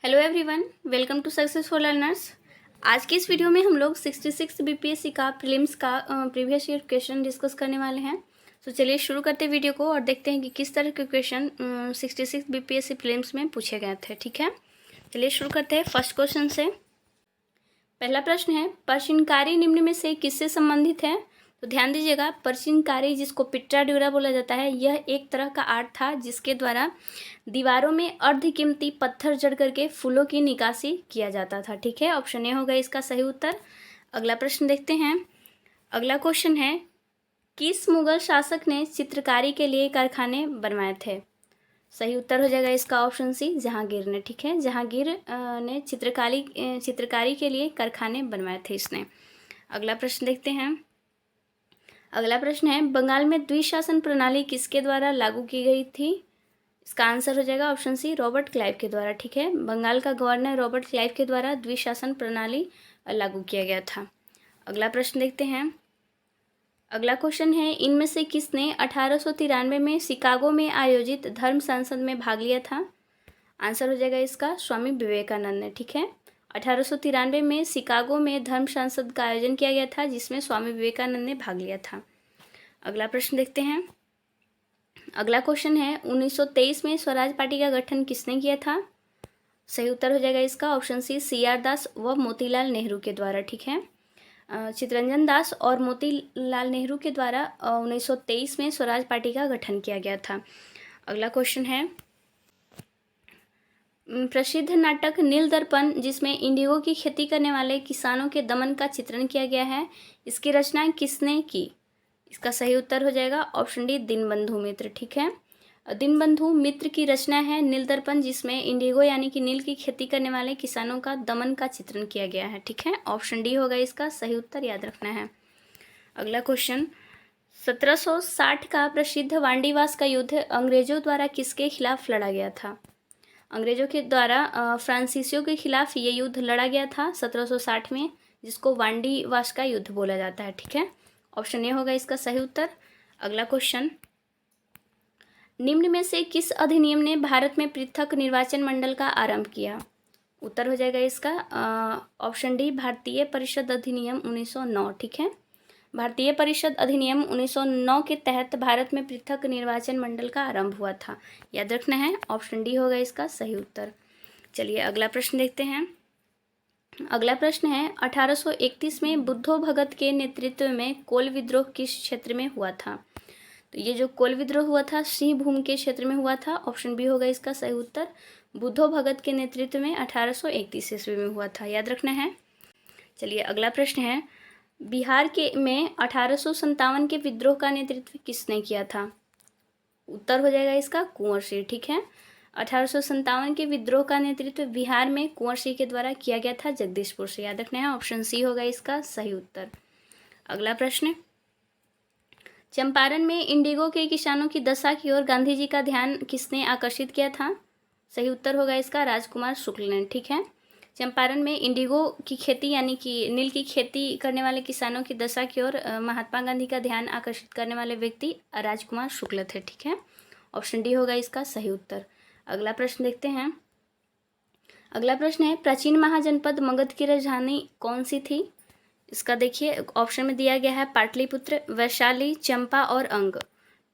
Hello everyone, welcome to successful learners. आज की इस वीडियो में हम लोग 66 बीपीएससी का प्रीलिम्स का प्रीवियस ईयर क्वेश्चन डिस्कस करने वाले हैं। तो चलिए शुरू करते हैं वीडियो को और देखते हैं कि किस तरह के क्वेश्चन 66 बीपीएससी प्रीलिम्स में पूछे गए थे। ठीक है, चलिए शुरू करते हैं फर्स्ट क्वेश्चन से। पहला प्रश्न है, पर्शिनकारी निम्न में से किससे संबंधित है? तो ध्यान दीजिएगा, पर्शिनकारी जिसको पिट्रा ड्यूरा बोला जाता है, यह एक तरह का आर्ट था जिसके द्वारा दीवारों में अर्धकीमती पत्थर जड़ करके फूलों की निकासी किया जाता था। ठीक है, ऑप्शन ए होगा इसका सही उत्तर। अगला प्रश्न देखते हैं। अगला क्वेश्चन है, किस मुगल शासक ने चित्रकारी के लिए कारखाने बनवाए थे? सही उत्तर हो जाएगा इसका ऑप्शन सी, जहांगीर ने। ठीक है, जहांगीर ने चित्रकारी के लिए कारखाने बनवाए थे इसने। अगला प्रश्न देखते हैं। अगला प्रश्न है, बंगाल में द्विशासन प्रणाली किसके द्वारा लागू की गई थी? इसका आंसर हो जाएगा ऑप्शन सी, रॉबर्ट क्लाइव के द्वारा। ठीक है, बंगाल का गवर्नर रॉबर्ट क्लाइव के द्वारा द्विशासन प्रणाली लागू किया गया था। अगला प्रश्न देखते हैं। अगला क्वेश्चन है, इनमें से किसने 1893 में शिकागो में आयोजित धर्म संसद में भाग लिया था? आंसर हो जाएगा इसका स्वामी विवेकानंद ने। ठीक है, 1893 में शिकागो में धर्म संसद का आयोजन किया गया था जिसमें स्वामी विवेकानंद ने भाग लिया था। अगला प्रश्न देखते हैं। अगला क्वेश्चन है, 1923 में स्वराज पार्टी का गठन किसने किया था? सही उत्तर हो जाएगा इसका ऑप्शन सी, CR दास व मोतीलाल नेहरू के द्वारा। ठीक है, चित्तरंजन दास और मोतीलाल नेहरू के द्वारा 1923 में स्वराज पार्टी का गठन किया गया था। अगला क्वेश्चन है, प्रसिद्ध नाटक नील दर्पण जिसमें इंडिगो की खेती करने वाले किसानों के दमन का चित्रण किया गया है, इसकी रचना किसने की? इसका सही उत्तर हो जाएगा ऑप्शन डी, दीनबंधु मित्र। ठीक है, दीनबंधु मित्र की रचना है नील दर्पण जिसमें इंडिगो यानी कि नील की खेती करने वाले किसानों का दमन का चित्रण किया गया है। ठीक है, ऑप्शन डी होगा इसका सही उत्तर, याद रखना है। अगला क्वेश्चन, 1760 का प्रसिद्ध वांडीवास का युद्ध अंग्रेजों द्वारा किसके खिलाफ लड़ा गया था? अंग्रेजों के द्वारा फ्रांसीसियों के खिलाफ ये युद्ध लड़ा गया था 1760 में, जिसको वांडीवास का युद्ध बोला जाता है। ठीक है, ऑप्शन ए होगा इसका सही उत्तर। अगला क्वेश्चन, निम्न में से किस अधिनियम ने भारत में पृथक निर्वाचन मंडल का आरंभ किया? उत्तर हो जाएगा इसका ऑप्शन डी, भारतीय परिषद अधिनियम 1909। ठीक है, भारतीय परिषद अधिनियम 1909 के तहत भारत में पृथक निर्वाचन मंडल का आरंभ हुआ था, याद रखना है। ऑप्शन डी होगा इसका सही उत्तर। चलिए अगला प्रश्न देखते हैं। अगला प्रश्न है, 1831 में बुद्धो भगत के नेतृत्व में कोल विद्रोह किस क्षेत्र में हुआ था? तो ये जो कोल विद्रोह हुआ था सिंहभूम के क्षेत्र में हुआ था। ऑप्शन बी होगा इसका सही उत्तर, बुद्धो भगत के नेतृत्व में 1831 ईस्वी में हुआ था, याद रखना है। चलिए अगला प्रश्न है, बिहार के में 1857 के विद्रोह का नेतृत्व किसने किया था? उत्तर हो जाएगा इसका कुंवर सिंह। ठीक है, 1857 के विद्रोह का नेतृत्व बिहार में कुंवर सिंह के द्वारा किया गया था जगदीशपुर से, याद रखना है। ऑप्शन सी होगा इसका सही उत्तर। अगला प्रश्न, चंपारण में इंडिगो के किसानों की दशा की ओर गांधी जी का ध्यान किसने आकर्षित किया था? सही उत्तर होगा इसका राजकुमार शुक्ल ने। ठीक है, चंपारण में इंडिगो की खेती यानी कि नील की खेती करने वाले किसानों की दशा की ओर महात्मा गांधी का ध्यान आकर्षित करने वाले व्यक्ति राजकुमार शुक्ल थे। ठीक है, ऑप्शन डी होगा इसका सही उत्तर। अगला प्रश्न देखते हैं। अगला प्रश्न है, प्राचीन महाजनपद मगध की राजधानी कौन सी थी? इसका देखिए ऑप्शन में दिया गया है पाटलिपुत्र, वैशाली, चंपा और अंग।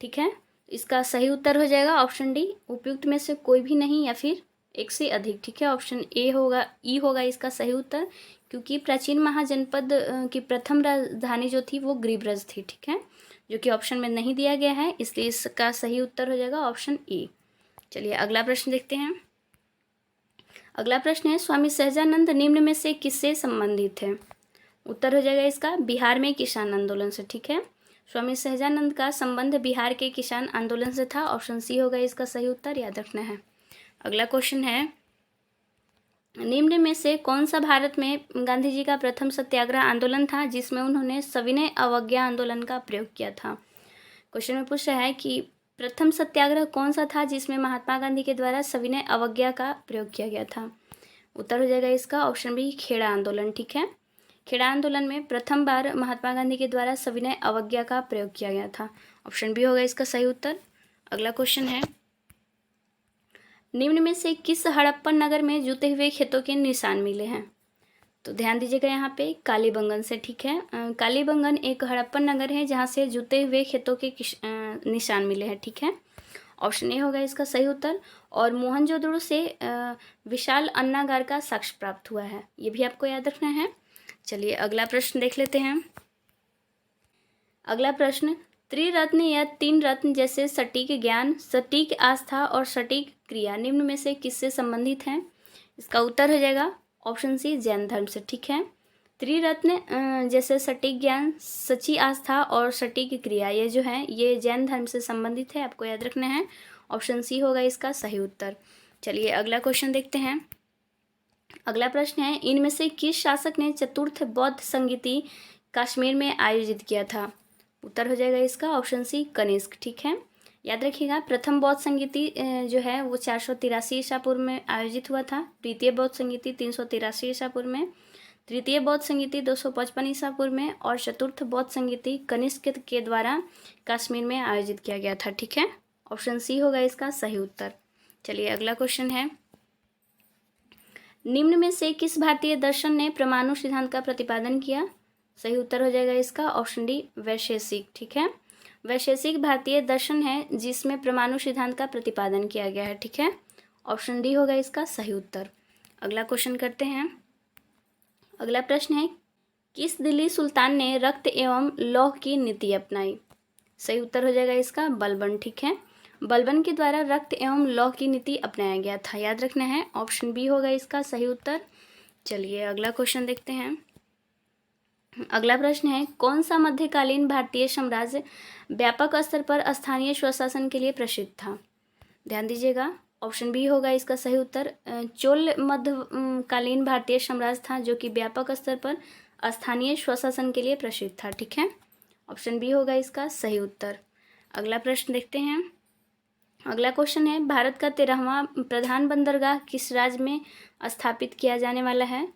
ठीक है, इसका सही उत्तर हो जाएगा ऑप्शन डी, उपयुक्त में से कोई भी नहीं या फिर एक से अधिक। ठीक है, ऑप्शन ए होगा, ई होगा इसका सही उत्तर, क्योंकि प्राचीन महाजनपद की प्रथम राजधानी जो थी वो गृहब्रज थी। ठीक है, जो कि ऑप्शन में नहीं दिया गया है, इसलिए इसका सही उत्तर हो जाएगा ऑप्शन ए। चलिए अगला प्रश्न देखते हैं। अगला प्रश्न है, स्वामी सहजानंद निम्न में से किससे संबंधित है? उत्तर हो जाएगा इसका बिहार में किसान आंदोलन से। ठीक है, स्वामी सहजानंद का संबंध बिहार के किसान आंदोलन से था। ऑप्शन सी होगा इसका सही उत्तर, याद रखना है। अगला क्वेश्चन है, निम्न में से कौन सा भारत में गांधी जी का प्रथम सत्याग्रह आंदोलन था जिसमें उन्होंने सविनय अवज्ञा आंदोलन का प्रयोग किया था? क्वेश्चन में पूछ रहा है कि प्रथम सत्याग्रह कौन सा था जिसमें महात्मा गांधी के द्वारा सविनय अवज्ञा का प्रयोग किया गया था? उत्तर हो जाएगा इसका ऑप्शन बी, खेड़ा आंदोलन। ठीक है, खेड़ा आंदोलन में प्रथम बार महात्मा गांधी के द्वारा सविनय अवज्ञा का प्रयोग किया गया था। ऑप्शन बी होगा इसका सही उत्तर। अगला क्वेश्चन है, निम्न में से किस हड़प्पन नगर में जुते हुए खेतों के निशान मिले हैं? तो ध्यान दीजिएगा यहाँ पे कालीबंगन से, ठीक है। कालीबंगन एक हड़प्पन नगर है जहाँ से जुते हुए खेतों के निशान मिले हैं, ठीक है। ऑप्शन ए होगा इसका सही उत्तर। और मोहनजोदड़ो से विशाल अन्नागार का साक्ष्य प्राप्त हुआ है, ये भी आपको याद रखना है। चलिए अगला प्रश्न देख लेते हैं। अगला प्रश्न, त्रिरत्न या तीन रत्न जैसे सटीक ज्ञान, सटीक आस्था और सटीक क्रिया निम्न में से किससे संबंधित हैं? इसका उत्तर हो जाएगा ऑप्शन सी जैन धर्म से, ठीक है। त्रिरत्न जैसे सटीक ज्ञान, सच्ची आस्था और सटीक क्रिया, ये जो है ये जैन धर्म से संबंधित है, आपको याद रखना है। ऑप्शन सी होगा इसका सही उत्तर। चलिए अगला क्वेश्चन देखते हैं। अगला प्रश्न है, इनमें से किस शासक ने चतुर्थ बौद्ध संगीति कश्मीर में आयोजित किया था? उत्तर हो जाएगा इसका ऑप्शन सी कनिष्क, ठीक है। याद रखिएगा प्रथम बौद्ध संगीति जो है वो 483 ईसा पूर्व में आयोजित हुआ था, द्वितीय बौद्ध संगीति 383 ईसा पूर्व में, तृतीय बौद्ध संगीति 255 ईसा पूर्व में और चतुर्थ बौद्ध संगीति कनिष्क के द्वारा कश्मीर में आयोजित किया गया था, ठीक है। ऑप्शन सी होगा इसका सही उत्तर। चलिए अगला क्वेश्चन है, निम्न में से किस भारतीय दर्शन ने परमाणु सिद्धांत का प्रतिपादन किया? सही उत्तर हो जाएगा इसका ऑप्शन डी वैशेषिक, ठीक है। वैशेषिक भारतीय दर्शन है जिसमें परमाणु सिद्धांत का प्रतिपादन किया गया है, ठीक है। ऑप्शन डी होगा इसका सही उत्तर। अगला क्वेश्चन करते हैं। अगला प्रश्न है, किस दिल्ली सुल्तान ने रक्त एवं लौह की नीति अपनाई? सही उत्तर हो जाएगा इसका बलबन, ठीक है। बलबन के द्वारा रक्त एवं लौह की नीति अपनाया गया था, याद रखना है। ऑप्शन बी होगा इसका सही उत्तर। चलिए अगला क्वेश्चन देखते हैं। अगला प्रश्न है, कौन सा मध्यकालीन भारतीय साम्राज्य व्यापक स्तर पर स्थानीय स्वशासन के लिए प्रसिद्ध था? ध्यान दीजिएगा ऑप्शन बी होगा इसका सही उत्तर। चोल मध्यकालीन भारतीय साम्राज्य था जो कि व्यापक स्तर पर स्थानीय स्वशासन के लिए प्रसिद्ध था, ठीक है। ऑप्शन बी होगा इसका सही उत्तर। अगला प्रश्न देखते हैं। अगला क्वेश्चन है, भारत का 13वां प्रधान बंदरगाह किस राज्य में स्थापित किया जाने वाला है?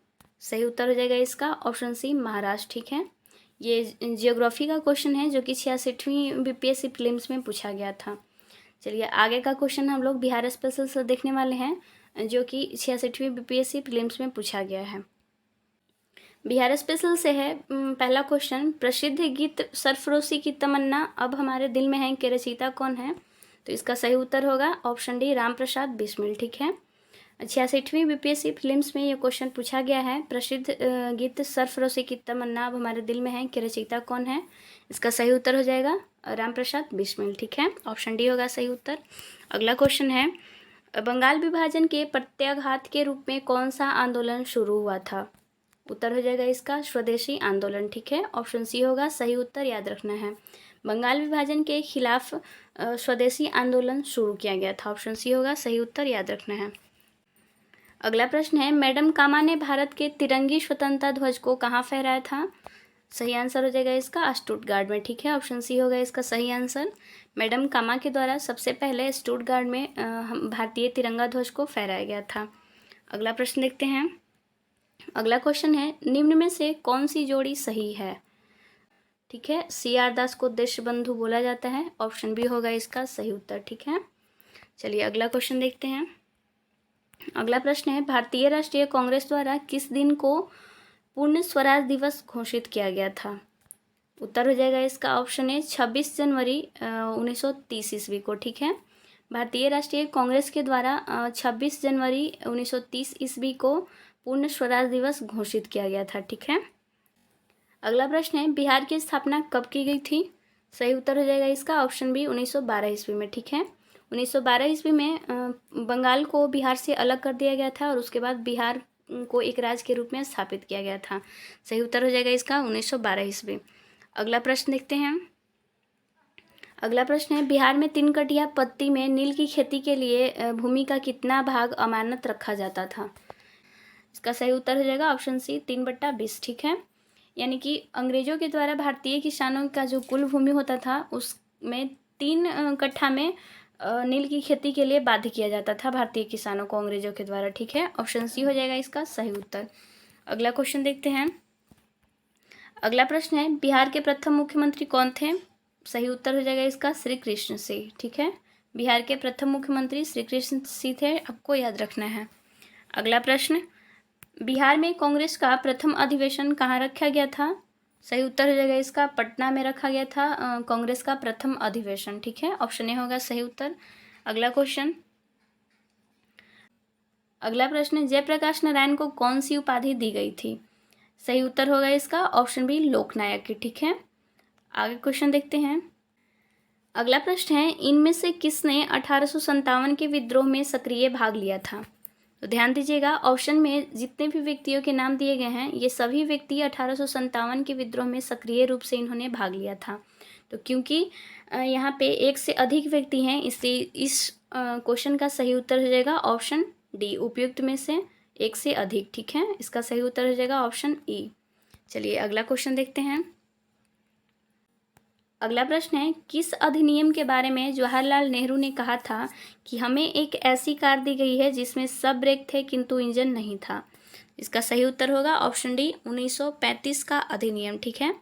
सही उत्तर हो जाएगा इसका ऑप्शन सी महाराष्ट्र, ठीक है। ये जियोग्राफी का क्वेश्चन है जो कि 66वीं बीपीएससी प्रीलिम्स में पूछा गया था। चलिए आगे का क्वेश्चन हम लोग बिहार स्पेशल से देखने वाले हैं जो कि 66वीं बीपीएससी प्रीलिम्स में पूछा गया है। बिहार स्पेशल से है पहला क्वेश्चन, प्रसिद्ध गीत सरफरोशी की तमन्ना अब हमारे दिल में है के रचयिता कौन है? तो इसका सही उत्तर होगा ऑप्शन डी राम प्रसाद बिस्मिल, ठीक है। 66वीं बीपीएससी फिल्म्स में ये क्वेश्चन पूछा गया है, प्रसिद्ध गीत सरफरोशी की तमन्ना अब हमारे दिल में है के रचयिता कौन है? इसका सही उत्तर हो जाएगा राम प्रसाद बिस्मिल, ठीक है। ऑप्शन डी होगा सही उत्तर। अगला क्वेश्चन है, बंगाल विभाजन के प्रत्याघात के रूप में कौन सा आंदोलन शुरू हुआ था? उत्तर हो जाएगा इसका स्वदेशी आंदोलन, ठीक है। ऑप्शन सी होगा सही उत्तर, याद रखना है। बंगाल विभाजन के खिलाफ स्वदेशी आंदोलन शुरू किया गया था, ऑप्शन सी होगा सही उत्तर, याद रखना है। अगला प्रश्न है, मैडम कामा ने भारत के तिरंगी स्वतंत्रता ध्वज को कहाँ फहराया था? सही आंसर हो जाएगा इसका स्टुटगार्ट में, ठीक है। ऑप्शन सी होगा इसका सही आंसर। मैडम कामा के द्वारा सबसे पहले स्टुटगार्ट में भारतीय तिरंगा ध्वज को फहराया गया था। अगला प्रश्न देखते हैं। अगला क्वेश्चन है, निम्न में से कौन सी जोड़ी सही है? ठीक है, CR दास को देशबंधु बोला जाता है, ऑप्शन बी होगा इसका सही उत्तर, ठीक है। चलिए अगला क्वेश्चन देखते हैं। अगला प्रश्न है, भारतीय राष्ट्रीय कांग्रेस द्वारा किस दिन को पूर्ण स्वराज दिवस घोषित किया गया था? उत्तर हो जाएगा इसका ऑप्शन है 26 जनवरी 1930 ईस्वी को, ठीक है। भारतीय राष्ट्रीय कांग्रेस के द्वारा 26 जनवरी 1930 ईस्वी को पूर्ण स्वराज दिवस घोषित किया गया था, ठीक है। अगला प्रश्न है, बिहार की स्थापना कब की गई थी? सही उत्तर हो जाएगा इसका ऑप्शन बी 1912 ईस्वी में, ठीक है। 1912 ईस्वी में बंगाल को बिहार से अलग कर दिया गया था और उसके बाद बिहार को एक राज्य के रूप में स्थापित किया गया था। सही उत्तर हो जाएगा इसका 1912 ईस्वी। अगला प्रश्न देखते हैं। अगला प्रश्न है, बिहार में 3 कटिया पत्ती में नील की खेती के लिए भूमि का कितना भाग अमानत रखा जाता था? इसका सही उत्तर हो जाएगा ऑप्शन सी 3/20, ठीक है। यानी कि अंग्रेजों के द्वारा भारतीय किसानों का जो कुल भूमि होता था उसमें 3 कट्ठा में नील की खेती के लिए बाध्य किया जाता था भारतीय किसानों को अंग्रेजों के द्वारा, ठीक है। ऑप्शन सी हो जाएगा इसका सही उत्तर। अगला क्वेश्चन देखते हैं। अगला प्रश्न है, बिहार के प्रथम मुख्यमंत्री कौन थे? सही उत्तर हो जाएगा इसका श्री कृष्ण सिंह, ठीक है। बिहार के प्रथम मुख्यमंत्री श्री कृष्ण सिंह थे, आपको याद रखना है। अगला प्रश्न, बिहार में कांग्रेस का प्रथम अधिवेशन कहाँ रखा गया था? सही उत्तर हो जाएगा इसका पटना में रखा गया था कांग्रेस का प्रथम अधिवेशन। ठीक है, ऑप्शन ए होगा सही उत्तर। अगला क्वेश्चन, अगला प्रश्न, जयप्रकाश नारायण को कौन सी उपाधि दी गई थी? सही उत्तर होगा इसका ऑप्शन बी लोकनायक की। ठीक है, आगे क्वेश्चन देखते हैं। अगला प्रश्न है, इनमें से किसने 1857 के विद्रोह में सक्रिय भाग लिया था? तो ध्यान दीजिएगा, ऑप्शन में जितने भी व्यक्तियों के नाम दिए गए हैं ये सभी व्यक्ति 1857 के विद्रोह में सक्रिय रूप से इन्होंने भाग लिया था। तो क्योंकि यहाँ पे एक से अधिक व्यक्ति हैं, इसलिए इस क्वेश्चन का सही उत्तर हो जाएगा ऑप्शन डी, उपयुक्त में से एक से अधिक। ठीक है, इसका सही उत्तर हो जाएगा ऑप्शन ई। चलिए अगला क्वेश्चन देखते हैं। अगला प्रश्न है, किस अधिनियम के बारे में जवाहरलाल नेहरू ने कहा था कि हमें एक ऐसी कार दी गई है जिसमें सब ब्रेक थे किंतु इंजन नहीं था? इसका सही उत्तर होगा ऑप्शन डी, 1935 का अधिनियम। ठीक है,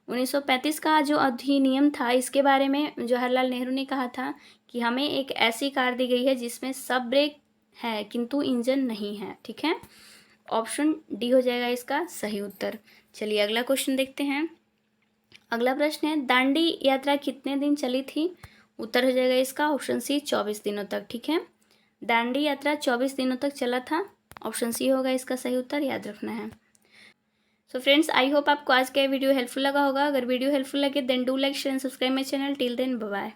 1935 का जो अधिनियम था इसके बारे में जवाहरलाल नेहरू ने कहा था कि हमें एक ऐसी कार दी गई है जिसमें सब ब्रेक है किंतु इंजन नहीं है। ठीक है, ऑप्शन डी हो जाएगा इसका सही उत्तर। चलिए अगला क्वेश्चन देखते हैं। अगला प्रश्न है, दांडी यात्रा कितने दिन चली थी? उत्तर हो जाएगा इसका ऑप्शन सी, 24 दिनों तक। ठीक है, दांडी यात्रा 24 दिनों तक चला था, ऑप्शन सी होगा इसका सही उत्तर, याद रखना है। सो फ्रेंड्स, आई होप आपको आज का वीडियो हेल्पफुल लगा होगा। अगर वीडियो हेल्पफुल लगे then do like share and subscribe my channel. Till then bye bye.